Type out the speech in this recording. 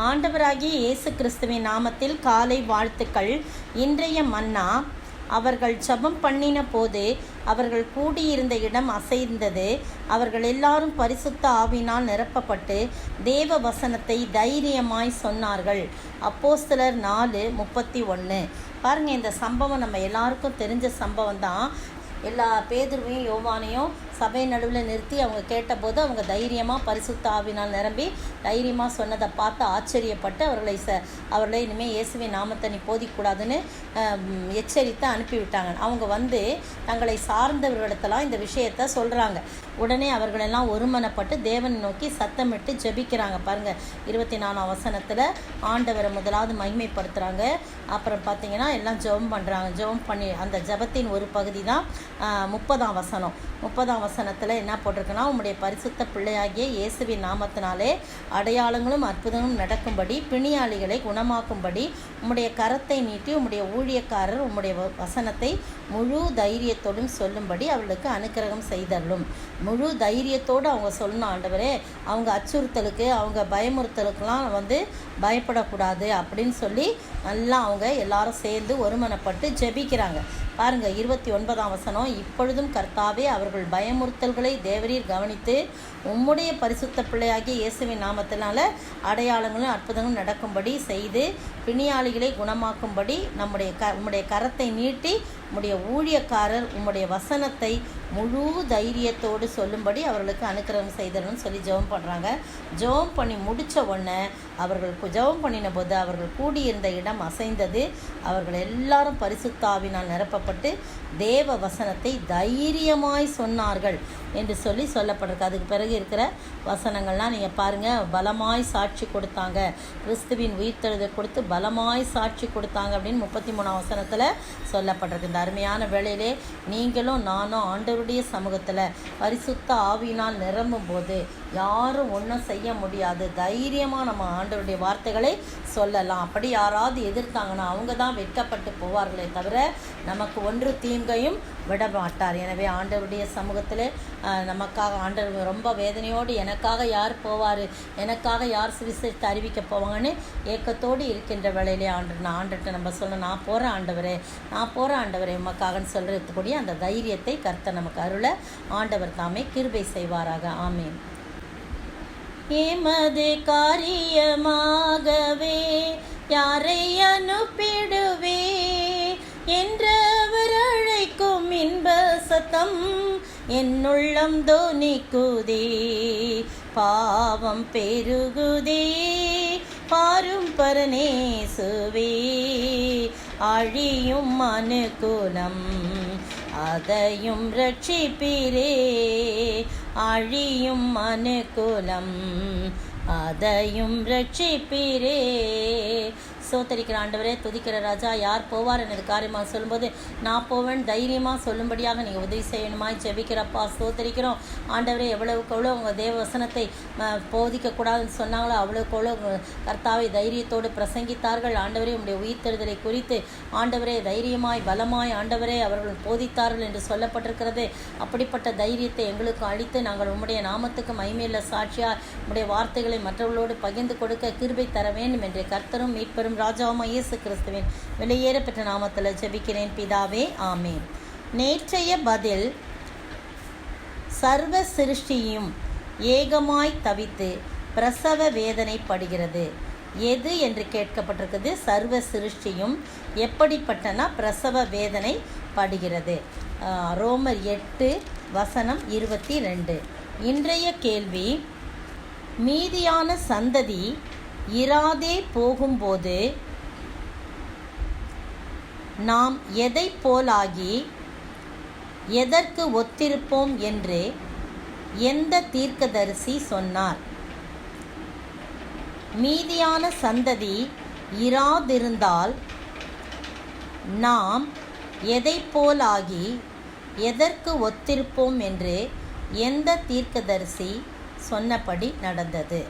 ஆண்டவராகிய இயேசு கிறிஸ்துவின் நாமத்தில் காலை வாழ்த்துக்கள். இன்றைய மன்னா, அவர்கள் ஜெபம் பண்ணின போது அவர்கள் கூடியிருந்த இடம் அசைந்தது. அவர்கள் எல்லாரும் பரிசுத்த ஆவியினால் நிரப்பப்பட்டு தேவ வசனத்தை தைரியமாய் சொன்னார்கள். அப்போஸ்தலர் 4:31. பாருங்கள், இந்த சம்பவம் நம்ம எல்லாருக்கும் தெரிஞ்ச சம்பவம் தான். எல்லா பேதுருவையும் யோவானையும் சபை நடுவில் நிறுத்தி அவங்க கேட்டபோது அவங்க தைரியமாக பரிசுத்த ஆவினால் நிரம்பி தைரியமாக சொன்னதை பார்த்து ஆச்சரியப்பட்டு அவர்களை இனிமேல் இயேசுவின் நாமத்தை நீ போதிக்கூடாதுன்னு எச்சரித்து அனுப்பிவிட்டாங்க. அவங்க தங்களை சார்ந்தவர்களிடத்தெல்லாம் இந்த விஷயத்த சொல்கிறாங்க. உடனே அவர்களெல்லாம் ஒருமனப்பட்டு தேவனை நோக்கி சத்தமிட்டு ஜெபிக்கிறாங்க. பாருங்கள், 24ஆம் வசனத்தில் ஆண்டவரை முதலாவது மகிமைப்படுத்துகிறாங்க. அப்புறம் பார்த்திங்கன்னா எல்லாம் ஜெபம் பண்ணுறாங்க. ஜெபம் பண்ணி அந்த ஜெபத்தின் ஒரு பகுதி தான் 30ஆம் வசனம். 30ஆம் வசனத்தில் என்ன போட்டிருக்குன்னா, உம்முடைய பரிசுத்த பிள்ளையாகிய இயேசுவின் நாமத்தினாலே அடையாளங்களும் அற்புதங்களும் நடக்கும்படி பிணியாளிகளை குணமாக்கும்படி உம்முடைய கரத்தை நீட்டி உம்முடைய ஊழியக்காரர் உம்முடைய வசனத்தை முழு தைரியத்தோடும் சொல்லும்படி அவர்களுக்கு அனுக்கிரகம் செய்தள்ளும். முழு தைரியத்தோடு அவங்க சொல்லணும். ஆண்டவரே, அவங்க அச்சுறுத்தலுக்கு அவங்க பயமுறுத்தலுக்கெல்லாம் பயப்படக்கூடாது அப்படின்னு சொல்லி நல்லா அவங்க எல்லாரும் சேர்ந்து ஒருமனப்பட்டு ஜெபிக்கிறாங்க. பாருங்கள், 29ஆம் வசனம். இப்பொழுதும் கர்த்தாவே, அவர்கள் பயமுறுத்தல்களை தேவரீர் கவனித்து உம்முடைய பரிசுத்த பிள்ளையாகிய இயேசுவின் நாமத்தினால அடையாளங்களும் அற்புதங்களும் நடக்கும்படி செய்து பிணியாளிகளை குணமாக்கும்படி உம்முடைய கரத்தை நீட்டி உம்முடைய ஊழியக்காரர் உம்முடைய வசனத்தை முழு தைரியத்தோடு சொல்லும்படி அவர்களுக்கு அனுக்கிரகம் செய்தணும்னு சொல்லி ஜெபம் பண்ணுறாங்க. ஜெபம் பண்ணி முடித்த உடனே ஜெபம் பண்ணின போது அவர்கள் கூடியிருந்த இடம் அசைந்தது. அவர்கள் எல்லாரும் பரிசுத்த ஆவியினால் நிரப்பப்பட்டு தேவ வசனத்தை தைரியமாய் சொன்னார்கள் என்று சொல்லப்பட்டிருக்கு. அதுக்கு பிறகு இருக்கிற வசனங்கள்லாம் நீங்கள் பாருங்கள். பலமாய் சாட்சி கொடுத்தாங்க, கிறிஸ்துவின் உயிர்த்தெழுதல் கொடுத்து பலமாய் சாட்சி கொடுத்தாங்க அப்படின்னு 33ஆம் வசனத்தில் சொல்லப்பட்டிருக்கு. இந்த அருமையான வேளையிலே நீங்களும் நானும் ஆண்டவருடைய சமூகத்தில் பரிசுத்த ஆவியினால் நிரம்பும் போது யாரும் ஒன்றும் செய்ய முடியாது. தைரியமாக நம்ம ஆண்டவருடைய வார்த்தைகளை சொல்லலாம். அப்படி யாராவது எதிர்த்தாங்கன்னா அவங்க தான் வெட்கப்பட்டு போவார்களே தவிர நமக்கு ஒன்று தீங்கையும் விட மாட்டார். எனவே ஆண்டவருடைய சமூகத்தில் நமக்காக ஆண்டவர் ரொம்ப வேதனையோடு எனக்காக யார் போவார், எனக்காக யார் சுவிசேஷத்தை அறிவிக்க போவாங்கன்னு ஏக்கத்தோடு இருக்கின்ற வேளையிலே ஆண்டவர்கிட்ட நம்ம சொல்லணும், நான் போகிறேன் ஆண்டவரே உமக்காகன்னு சொல்கிறதுக்கூடிய அந்த தைரியத்தை கர்த்தர் நமக்கு அருள ஆண்டவர் தாமே கிருபை செய்வாராக. ஆமேன். எமது காரியமாகவே யாரை அனுப்பிடுவே என்றவர் அழைக்கும் இன்ப சத்தம் என்னுள்ளம் தோனிக்குதே. பாவம் பெருகுதே பாரும் பரநேசுவே, அழியும் அனுகூலம் அதையும் ரட்சிப்பீரே. அழியும் அனுகூலம் அதையும் ரட்சிப்பீரே. சோத்தரிக்கிற ஆண்டவரே, துதிக்கிற ராஜா, யார் போவார் எனது காரியமாக சொல்லும்போது நான் போவேன் தைரியமாக சொல்லும்படியாக நீங்கள் உதவி செய்யணுமாய் ஜெபிக்கிறப்பா. சோத்தரிக்கிறோம் ஆண்டவரே. எவ்வளவுக்கு எவ்வளோ உங்கள் தேவ வசனத்தை போதிக்கக்கூடாதுன்னு சொன்னாங்களோ அவ்வளோக்கு எவ்வளோ கர்த்தாவை தைரியத்தோடு பிரசங்கித்தார்கள். ஆண்டவரே, உங்களுடைய உயிர்த்தெழுதலை குறித்து ஆண்டவரே தைரியமாய் பலமாய் ஆண்டவரே அவர்கள் போதித்தார்கள் என்று சொல்லப்பட்டிருக்கிறது. அப்படிப்பட்ட தைரியத்தை எங்களுக்கு அளித்து நாங்கள் உம்முடைய நாமத்துக்கு மகிமையுள்ள சாட்சியாக உம்முடைய வார்த்தைகளை மற்றவர்களோடு பகிர்ந்து கொடுக்க கிருபை தர வேண்டும் என்று கர்த்தரும் மீட்பெரும் ராஜாவுமாய் இயேசு கிறிஸ்துவின் வெளியேற பெற்ற நாமத்தில் ஜெபிக்கிறேன் பிதாவே, ஆமேன். நேற்றைய பதில், சர்வ சிருஷ்டியும் ஏகமாய் தவித்து பிரசவ வேதனைப்படுகிறது. எது என்று கேட்கப்பட்டிருக்குது. சர்வ சிருஷ்டியும் எப்படிப்பட்டனா பிரசவ வேதனை படுகிறது. ரோமர் 8:22. இன்றைய கேள்வி, மீதியான சந்ததி இராதே போகும்போது நாம் எதை போலாகி எதற்கு ஒத்திருப்போம் என்று எந்த தீர்க்கதரிசி சொன்னார்? மீதியான சந்ததி இராதிருந்தால் நாம் எதை போலாகி எதற்கு ஒத்திருப்போம் என்று எந்த தீர்க்கதரிசி சொன்னபடி நடந்தது?